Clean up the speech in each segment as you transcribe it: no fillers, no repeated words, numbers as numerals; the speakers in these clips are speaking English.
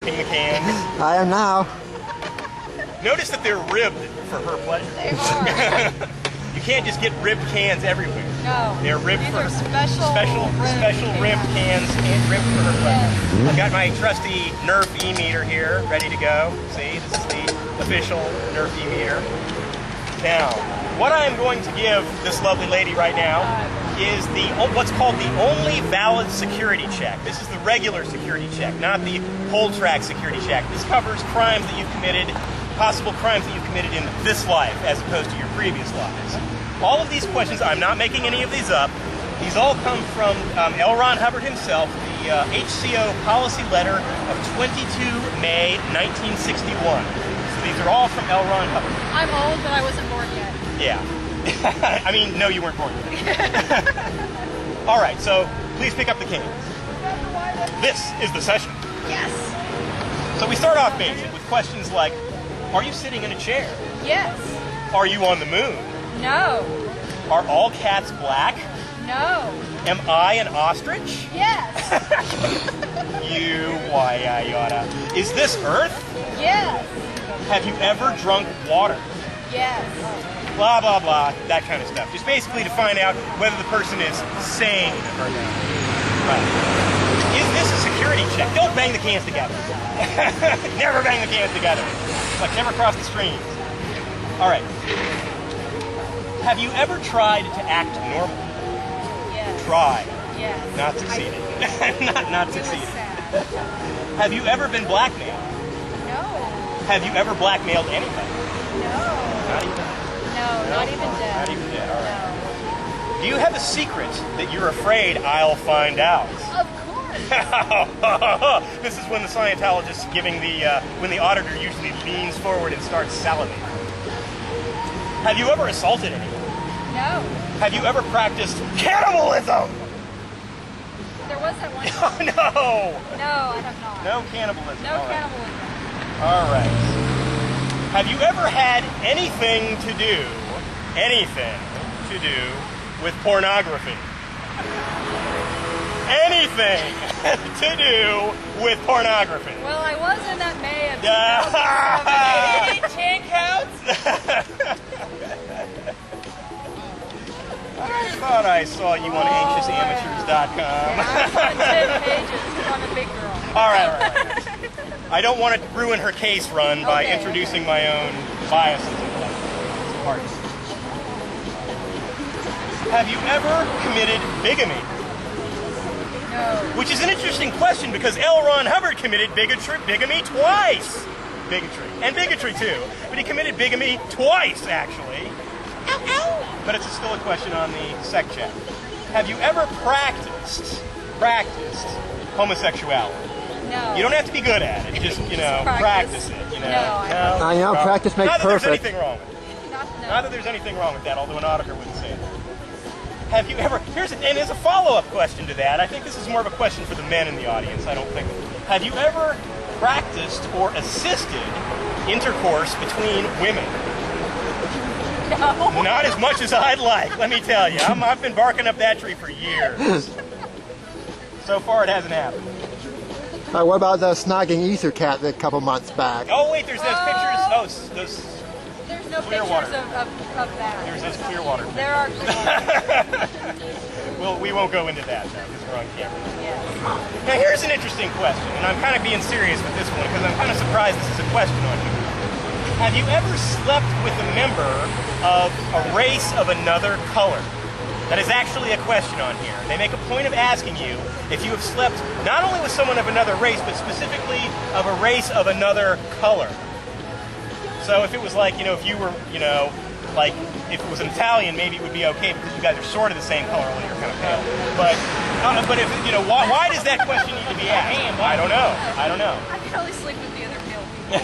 in the cans. I am now. Notice that they're ribbed for her pleasure. They are. You can't just get ribbed cans everywhere. No. They're ribbed These for are special ribbed cans and ribbed for her pleasure. I've got my trusty Nerf E-meter here, ready to go. See, this is the official Nerf E-meter. Now, what I am going to give this lovely lady right now is what's called the only valid security check. This is the regular security check, not the whole track security check. This covers crimes that you've committed, possible crimes that you've committed in this life as opposed to your previous lives. All of these questions, I'm not making any of these up. These all come from L. Ron Hubbard himself, the HCO policy letter of 22 May 1961. So these are all from L. Ron Hubbard. I'm old, but I wasn't born yet. Yeah. I mean, no, you weren't born yet. All right, so please pick up the cans. This is the session. Yes. So we start off basic with questions like, are you sitting in a chair? Yes. Are you on the moon? No. Are all cats black? No. Am I an ostrich? Yes. You why-I-yada. Is this Earth? Yes. Have you ever drunk water? Yes. Blah, blah, blah, that kind of stuff. Just basically to find out whether the person is sane or not. Right. Is this a security check? Don't bang the cans together. Never bang the cans together. It's like never cross the streams. All right. Have you ever tried to act normal? Yes. Try. Yes. Not succeeded. not It was succeeded. sad. Have you ever been blackmailed? No. Have you ever blackmailed anybody? No. Not even. No, not even dead. Not even dead. All right. No. Do you have a secret that you're afraid I'll find out? Of course. This is when the Scientologist when the auditor usually leans forward and starts salivating. Have you ever assaulted anyone? No. Have you ever practiced cannibalism? There was that one. Oh, no! No, I have not. No cannibalism. No All right. cannibalism. All right. Have you ever had anything to do with pornography? Anything to do with pornography? Well, I was in that May of 2007. Tank counts? I thought I saw you on anxiousamateurs.com. I'm on 10 pages. I'm a big girl. All right. I don't want to ruin her case run by introducing my own biases into parts. Have you ever committed bigamy? No. Which is an interesting question because L. Ron Hubbard committed bigamy twice. Bigotry too. But he committed bigamy twice, actually. Ow, ow. But it's still a question on the sec check. Have you ever practiced homosexuality? No. You don't have to be good at it. Just, practice it. No, practice makes Not that perfect. there's anything wrong with it. Not that there's anything wrong with that, although an auditor wouldn't say that. Have you ever, and there's a follow-up question to that. I think this is more of a question for the men in the audience, I don't think. Have you ever practiced or assisted intercourse between women? No. Not as much as I'd like, let me tell you. I've been barking up that tree for years. So far, it hasn't happened. What about the snogging ether cat a couple months back? Oh, wait, there's those pictures. Oh, those There's no clear pictures water. of that. There's those clear water. There are clear water. Well, we won't go into that, though, because we're on camera. Yes. Now, here's an interesting question, and I'm kind of being serious with this one, because I'm kind of surprised this is a question on here. Have you ever slept with a member of a race of another color? That is actually a question on here. They make a point of asking you if you have slept not only with someone of another race, but specifically of a race of another color. So if it was like, if you were, like if it was an Italian, maybe it would be okay because you guys are sort of the same color, although you're kind of pale. But if, why does that question need to be asked? I don't know. I can only sleep with the other male people.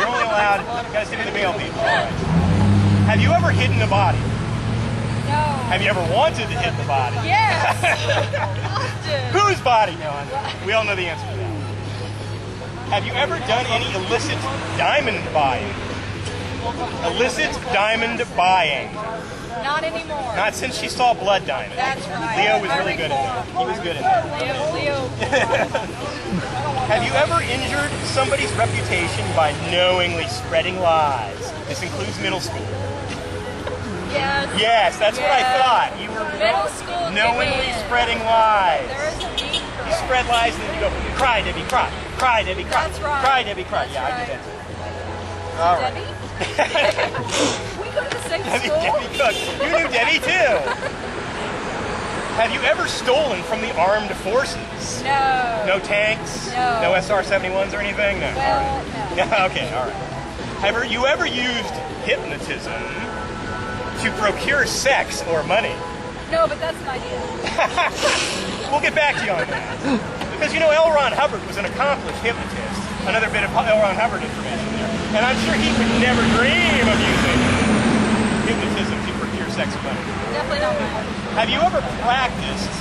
You're only allowed, you gotta stick with the male people. All right. Have you ever hidden a body? No. Have you ever wanted to hit the body? Yes. Often. Whose body? No, we all know the answer to that. Have you ever done any illicit diamond buying? Illicit diamond buying. Not anymore. Not since she saw blood diamonds. That's right. Leo was really good at that. He was good at that. Leo. Have you ever injured somebody's reputation by knowingly spreading lies? This includes middle school. Yes. Yes, that's what I thought. You were Middle school knowingly did. spreading lies. There is a need for You that. spread lies and then you go, cry, Debbie, cry. Cry, Debbie, cry. That's right. Cry, Debbie, cry. That's Yeah, I right. did that too. All right. Debbie? We go to the same Debbie, school? Debbie Cook. You knew Debbie too. Have you ever stolen from the armed forces? No. No tanks? No. No SR-71s or anything? No. Well, All right. no. Okay, all right. Have you ever used hypnotism to procure sex or money? No, but that's an idea. We'll get back to you on that. Because you know L. Ron Hubbard was an accomplished hypnotist. Another bit of L. Ron Hubbard information there. And I'm sure he would never dream of using hypnotism to procure sex or money. Definitely not mine. Have you ever practiced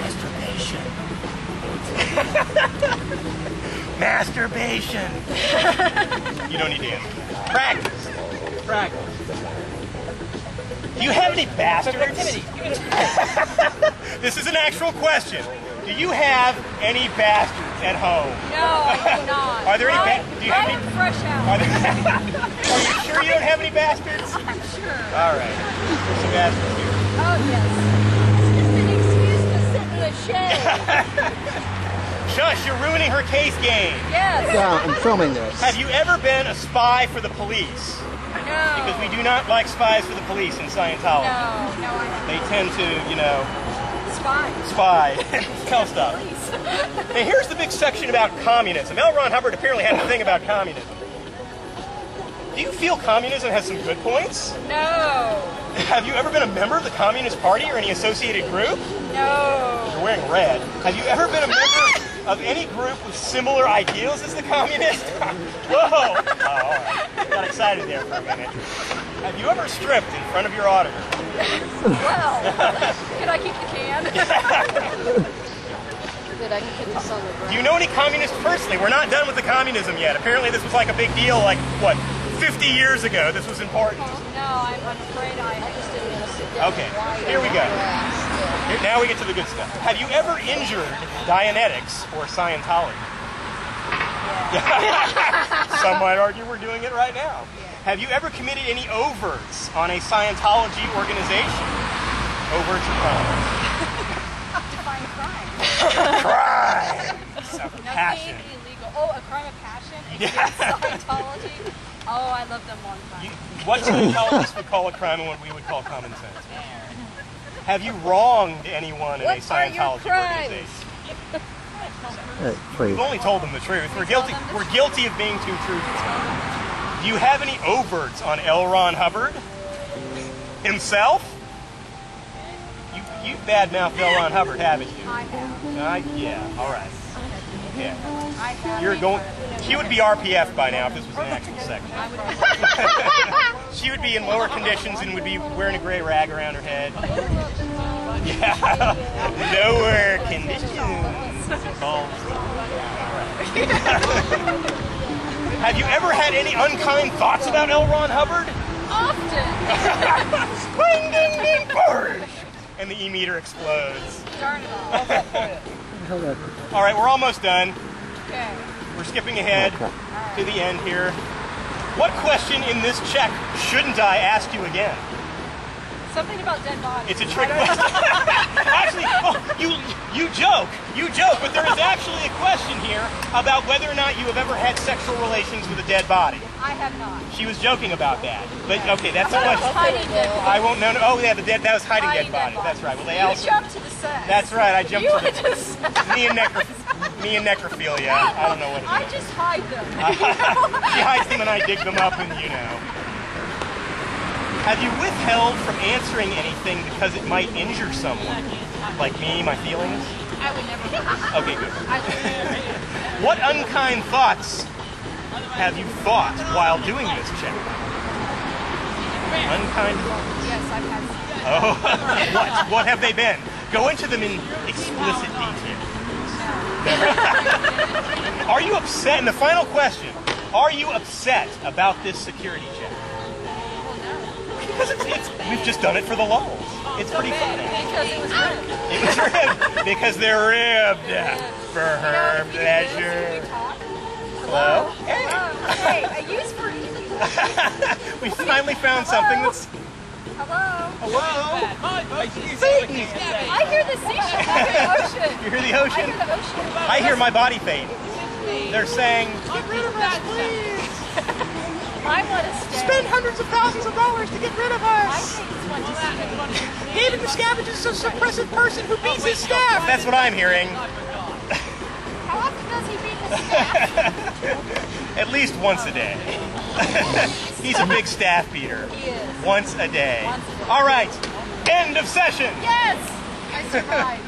masturbation? Masturbation. You don't need to answer. Practice. Practice. Do you have any bastards? This is an actual question. Do you have any bastards at home? No, I do not. Are there any Right- do you have right any- fresh out. Are you sure you don't have any bastards? I'm sure. All right. There's some bastards here. Oh, yes. It's an excuse to sit in the shade. Shush, you're ruining her case game. Yes. Yeah, I'm filming this. Have you ever been a spy for the police? No. Because we do not like spies for the police in Scientology. No, I haven't. They tend to, you know, Spy. spy, tell stuff. Please. Hey, here's the big section about communism. L. Ron Hubbard apparently had a thing about communism. Do you feel communism has some good points? No. Have you ever been a member of the Communist Party or any associated group? No. You're wearing red. Have you ever been a member of any group with similar ideals as the communists? Whoa! Oh, all right. Got excited there for a minute. Have you ever stripped in front of your auditor? Well, can I keep the can? That I can put this on the ground. Do you know any communists personally? We're not done with the communism yet. Apparently this was like a big deal, like, what, 50 years ago this was important. No, I'm afraid I just didn't want to sit down. Okay, here we go. Here, now we get to the good stuff. Have you ever injured Dianetics or Scientology? Some might argue we're doing it right now. Have you ever committed any overts on a Scientology organization? Overts or crimes? Define crime. Crime! Passion. Nothing illegal. Oh, a crime of passion? Yeah. Scientology? Oh, I love them long time. What Scientologists would call a crime and what we would call common sense. Have you wronged anyone in a What are your Scientology crimes? organization? Hey, please. We've only told them the truth. We're guilty of being too truthful. Do you have any overts on L. Ron Hubbard himself? You badmouthed L. Ron Hubbard, haven't you? I have. Yeah, all right. Yeah. I have. You're going. She would be RPF by now if this was an actual section. I would. She would be in lower conditions and would be wearing a gray rag around her head. Yeah, lower conditions. It's called. Have you ever had any unkind thoughts about L. Ron Hubbard? Often. Ding, ding, ding, burr. And the E-meter explodes. Darn it all. All right, we're almost done. Okay. We're skipping ahead to the end here. What question in this check shouldn't I ask you again? Something about dead bodies. It's a trick question. Actually, oh, you joke, but there is actually a question here about whether or not you have ever had sexual relations with a dead body. I have not. She was joking about that. But okay, that's a I was question. hiding dead bodies. I won't know. Oh yeah, that was hiding dead bodies. That's right. Well, they You also. jumped to the set. That's right. I jumped You to went to the set. me and necrophilia. I don't know what it is. I just hide them. She hides them and I dig them up, and you know. Have you withheld from answering anything because it might injure someone? Like me, my feelings? I would never do that. Okay, good. I would never. What unkind thoughts have you thought while doing this check? Unkind thoughts? Yes, I've had Oh, some. what have they been? Go into them in explicit detail. Are you upset? And the final question, are you upset about this security check? Because we've just done it for the lulz. It's pretty funny. Because it was rigged. It was ribbed. Because they're ribbed. for her pleasure. Hello? Hey. Hey, a use for you. We finally found something that's... Hello. Hello? Satan. I hear the seashell. I hear the ocean. You hear the I ocean? hear the ocean. I hear my body fade. They're saying, get rid of us, please. I want to stay. Spend hundreds of thousands of dollars to get rid of I us. think it's fun to stay. David Miscavige is a suppressive person who beats his staff. That's what I'm hearing. How often does he beat his staff? At least once a day. He's a big staff beater. He is. Once a day. Once a day. All right. End of session. Yes! I survived.